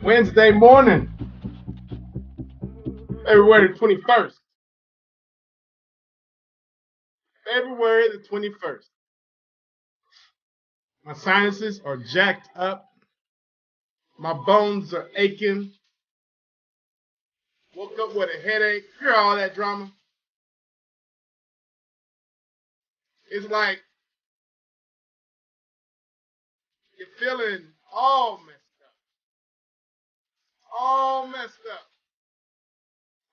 Wednesday morning, February 21st. February the 21st. My sinuses are jacked up. My bones are aching. Woke up with a headache. Hear all that drama. It's like you're feeling all messed up. All messed up.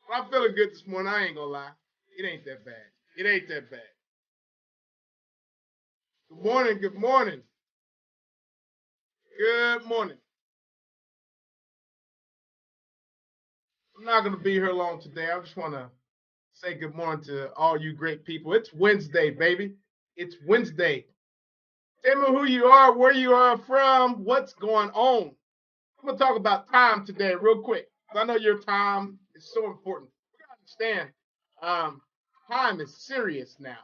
But I'm feeling good this morning. I ain't gonna lie. It ain't that bad. It ain't that bad. Good morning. Good morning. Good morning. I'm not gonna be here long today. I just wanna say good morning to all you great people. It's Wednesday, baby. It's Wednesday. Tell me who you are, where you are from, what's going on. I'm gonna talk about time today, real quick. I know your time is so important. You understand, time is serious now.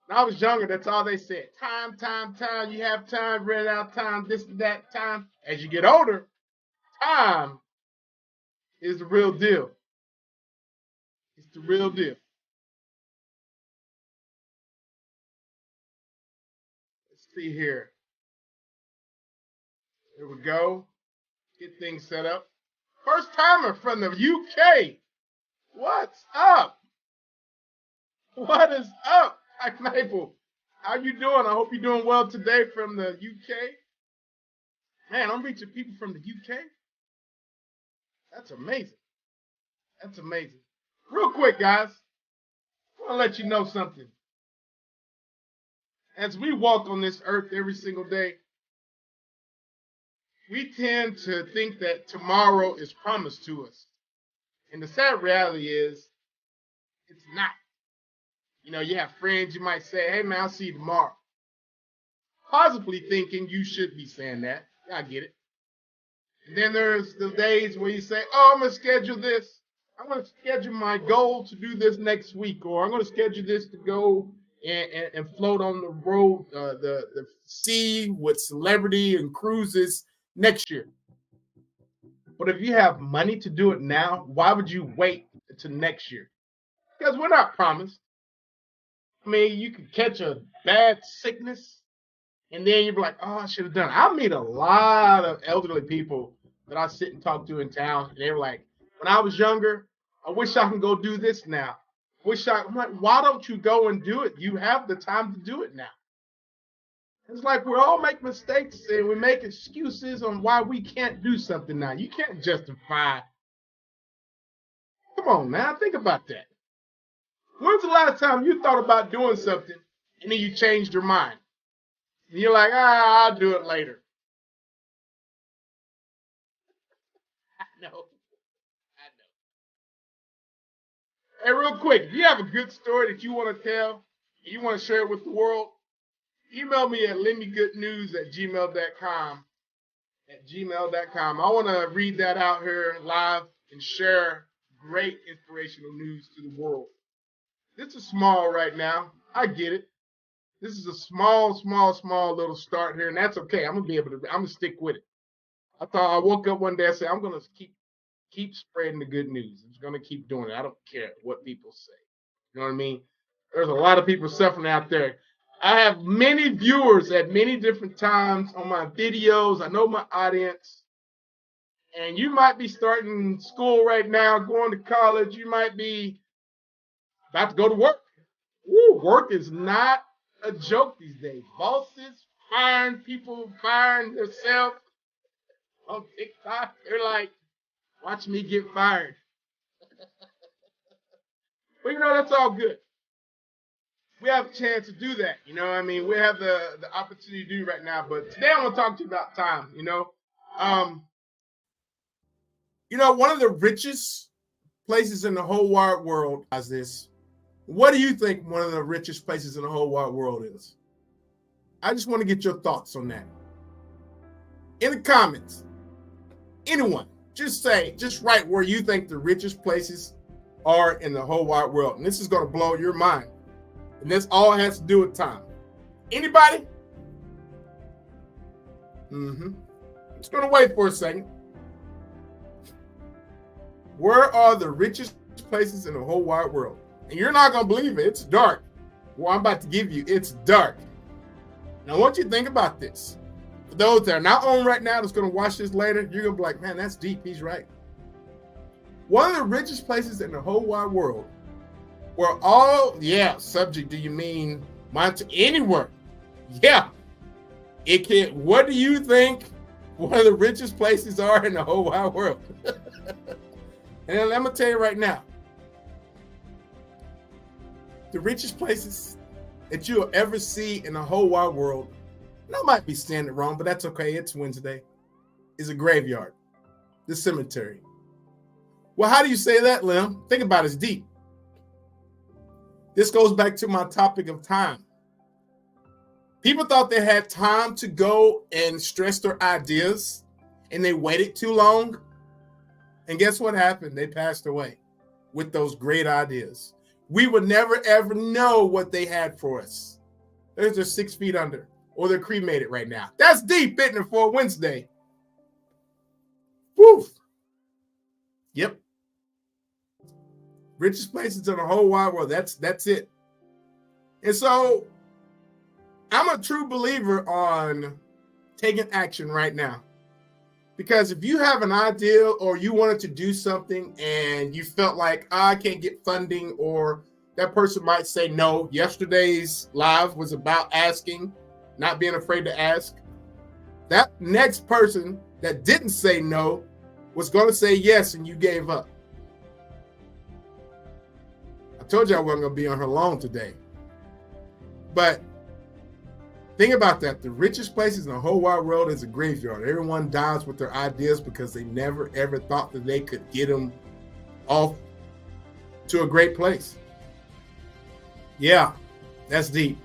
When I was younger, that's all they said. Time, time, time. You have time, ran out of time, this and that time. As you get older, time is the real deal. It's the real deal. Let's see here. Here we go. Get things set up. First timer from the UK. What's up? What is up, Mike Maple? How you doing? I hope you're doing well today from the UK. Man, I'm reaching people from the UK. That's amazing. That's amazing. Real quick, guys, I want to let you know something. As we walk on this earth every single day, we tend to think that tomorrow is promised to us. And the sad reality is, it's not. You know, you have friends, you might say, hey, man, I'll see you tomorrow. Possibly thinking you should be saying that. I get it. And then there's the days where you say, oh, I'm going to schedule this. I'm going to schedule my goal to do this next week, or I'm going to schedule this to go and float on the road, the sea with celebrity and cruises next year. But if you have money to do it now, why would you wait until next year? Because we're not promised. I mean, you could catch a bad sickness, and then you'd be like, oh, I should have done it. I meet a lot of elderly people that I sit and talk to in town, and they were like, when I was younger, I wish I can go do this now. I'm like, why don't you go and do it? You have the time to do it now. It's like we all make mistakes and we make excuses on why we can't do something now. You can't justify. Come on, man, think about that. When's the last time you thought about doing something and then you changed your mind? And you're like, I'll do it later. I know. I know. Hey, real quick, if you have a good story that you want to tell and you want to share it with the world, email me at lendmegoodnews@gmail.com. At gmail.com. I want to read that out here live and share great inspirational news to the world. This is small right now. I get it. This is a small little start here, and that's okay. I'm gonna stick with it. I woke up one day, I said, I'm gonna keep spreading the good news. I'm just gonna keep doing it. I don't care what people say. You know what I mean? There's a lot of people suffering out there. I have many viewers at many different times on my videos. I know my audience. And you might be starting school right now, going to college. You might be about to go to work. Woo, work is not a joke these days. Bosses firing people, firing themselves on TikTok. They're like, watch me get fired. But you know, that's all good. We have a chance to do that. You know what I mean? We have the opportunity to do right now. But today I want to talk to you about time, one of the richest places in the whole wide world is this. What do you think one of the richest places in the whole wide world is? I just want to get your thoughts on that. In the comments, anyone, just write where you think the richest places are in the whole wide world. And this is going to blow your mind. And this all has to do with time. Anybody? Just going to wait for a second. Where are the richest places in the whole wide world? And you're not going to believe it. It's dark. Well, I'm about to give you, it's dark. Now, I want you to think about this. For those that are not on right now that's going to watch this later, you're going to be like, man, that's deep. He's right. One of the richest places in the whole wide world where all, subject, do you mean anywhere? Yeah. It can. What do you think one of the richest places are in the whole wide world? And then I'm going to tell you right now, the richest places that you'll ever see in the whole wide world, and I might be saying it wrong, but that's okay. It's Wednesday, is a graveyard, the cemetery. Well, how do you say that, Lim? Think about it. It's deep. This goes back to my topic of time. People thought they had time to go and stress their ideas, and they waited too long. And guess what happened? They passed away with those great ideas. We would never, ever know what they had for us. They're just 6 feet under, or they're cremated right now. That's deep, isn't it, for a Wednesday? Woof. Yep. Richest places in the whole wide world. That's it. And so I'm a true believer on taking action right now. Because if you have an idea or you wanted to do something and you felt like, I can't get funding, or that person might say no. Yesterday's live was about asking, not being afraid to ask. That next person that didn't say no was going to say yes, and you gave up. I told you I wasn't going to be on her long today. But think about that. The richest places in the whole wide world is a graveyard. Everyone dies with their ideas because they never, ever thought that they could get them off to a great place. Yeah, that's deep.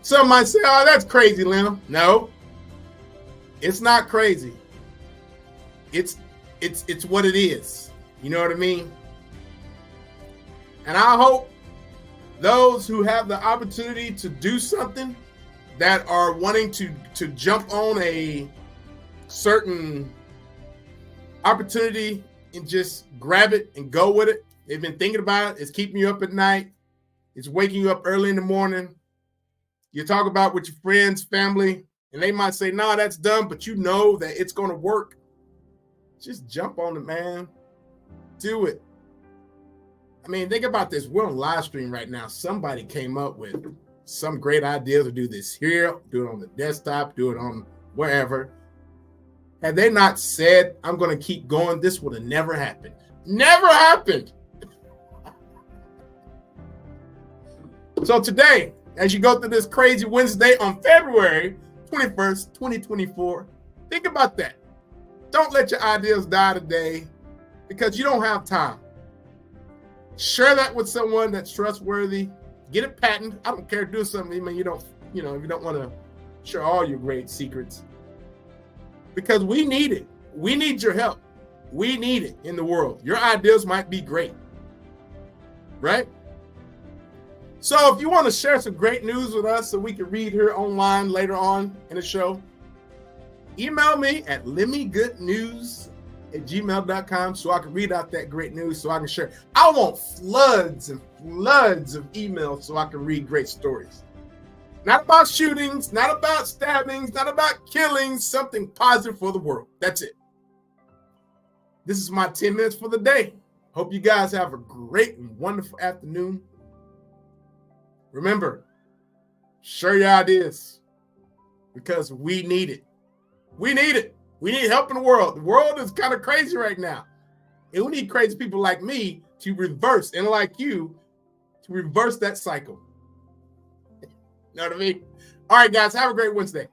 Some might say, oh, that's crazy, Lim. No, it's not crazy. It's what it is. You know what I mean? And I hope those who have the opportunity to do something, that are wanting to jump on a certain opportunity and just grab it and go with it. They've been thinking about it. It's keeping you up at night. It's waking you up early in the morning. You talk about with your friends, family, and they might say, no, that's dumb, but you know that it's going to work. Just jump on it, man. Do it. I mean, think about this. We're on live stream right now. Somebody came up with some great idea to do this here, do it on the desktop, do it on wherever. Had they not said, I'm going to keep going, this would have never happened. Never happened. So today, as you go through this crazy Wednesday on February 21st, 2024, think about that. Don't let your ideas die today because you don't have time. Share that with someone that's trustworthy. Get it patented. I don't care. Do something. I mean, if you don't want to share all your great secrets, because we need it. We need your help. We need it in the world. Your ideas might be great, right? So if you want to share some great news with us so we can read here online later on in the show, email me at limmygoodnews@gmail.com so I can read out that great news so I can share. I want floods and floods of emails so I can read great stories. Not about shootings, not about stabbings, not about killings, something positive for the world. That's it. This is my 10 minutes for the day. Hope you guys have a great and wonderful afternoon. Remember, share your ideas because we need it. We need it. We need help in the world. The world is kind of crazy right now. And we need crazy people like me to reverse, and like you, to reverse that cycle. You know what I mean? All right, guys, have a great Wednesday.